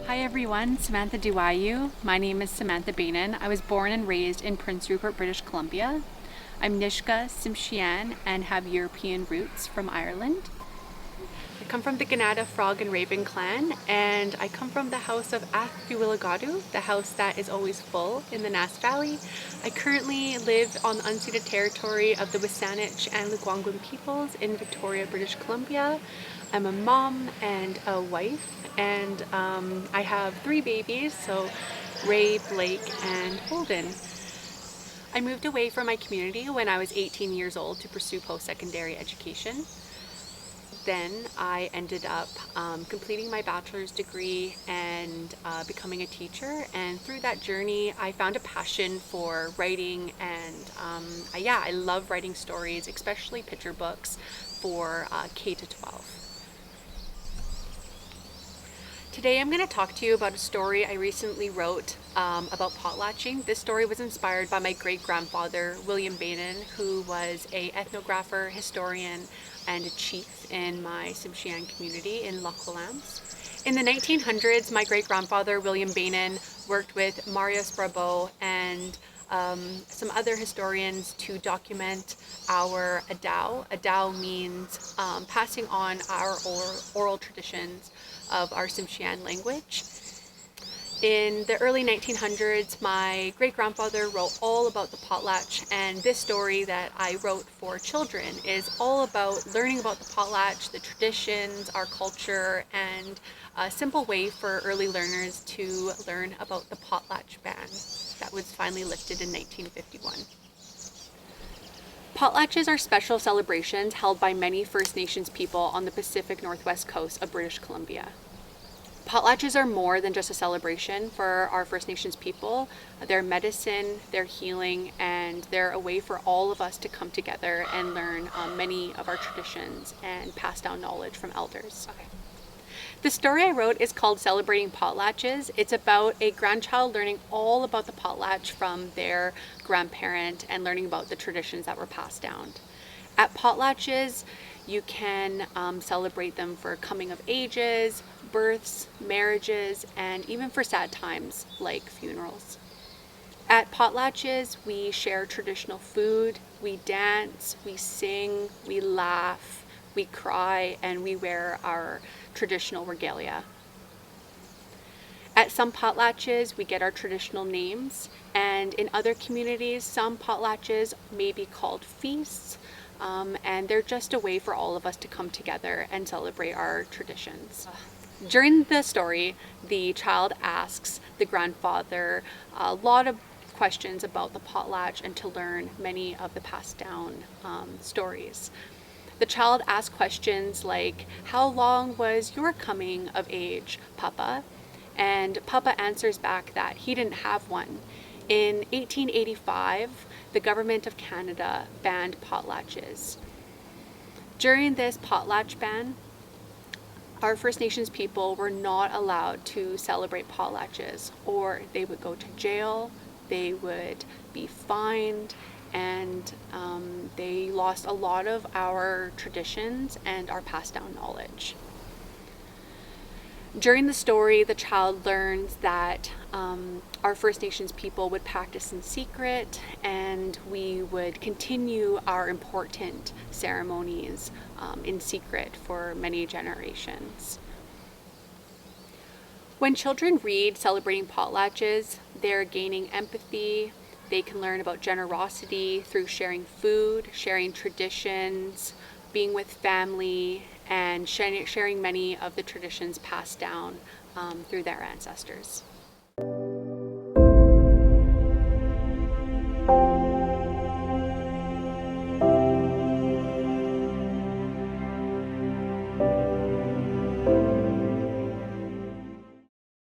Hi everyone, Samantha Beynon. My name is Samantha Beynon. I was born and raised in Prince Rupert, British Columbia. I'm Nisga'a Tsimshian and have European roots from Ireland. I come from the Ganada Frog and Raven clan, and I come from the house of Athguilagadu, the house that is always full in the Nass Valley. I currently live on the unceded territory of the Wissanic and Lekwungen peoples in Victoria, British Columbia. I'm a mom and a wife, and I have 3 babies, so Ray, Blake, and Holden. I moved away from my community when I was 18 years old to pursue post-secondary education. Then I ended up completing my bachelor's degree and becoming a teacher, and through that journey I found a passion for writing, and I love writing stories, especially picture books for K to 12. Today I'm going to talk to you about a story I recently wrote about potlatching. This story was inspired by my great-grandfather, William Beynon, who was an ethnographer, historian, and a chief in my Ts'msyen community in Loch Willam's. In the 1900s, my great-grandfather, William Beynon, worked with Marius Brabo and some other historians to document our adao. Adao means passing on our oral traditions of our Ts'msyen language. In the early 1900s, my great-grandfather wrote all about the potlatch, and this story that I wrote for children is all about learning about the potlatch, the traditions, our culture, and a simple way for early learners to learn about the potlatch ban that was finally lifted in 1951. Potlatches are special celebrations held by many First Nations people on the Pacific Northwest coast of British Columbia. Potlatches are more than just a celebration for our First Nations people. They're medicine, they're healing, and they're a way for all of us to come together and learn many of our traditions and pass down knowledge from elders. Okay. The story I wrote is called Celebrating Potlatches. It's about a grandchild learning all about the potlatch from their grandparent and learning about the traditions that were passed down. At potlatches, you can celebrate them for coming of ages, births, marriages, and even for sad times like funerals. At potlatches, we share traditional food, we dance, we sing, we laugh, we cry, and we wear our traditional regalia. At some potlatches, we get our traditional names, and in other communities, some potlatches may be called feasts, and they're just a way for all of us to come together and celebrate our traditions. During the story, the child asks the grandfather a lot of questions about the potlatch and to learn many of the passed down stories. The child asks questions like, "How long was your coming of age, Papa?" And Papa answers back that he didn't have one. In 1885, the government of Canada banned potlatches. During this potlatch ban, our First Nations people were not allowed to celebrate potlatches, or they would go to jail, they would be fined, and they lost a lot of our traditions and our passed down knowledge. During the story, the child learns that our First Nations people would practice in secret, and we would continue our important ceremonies in secret for many generations. When children read Celebrating Potlatches, they're gaining empathy. They can learn about generosity through sharing food, sharing traditions, being with family, and sharing many of the traditions passed down through their ancestors.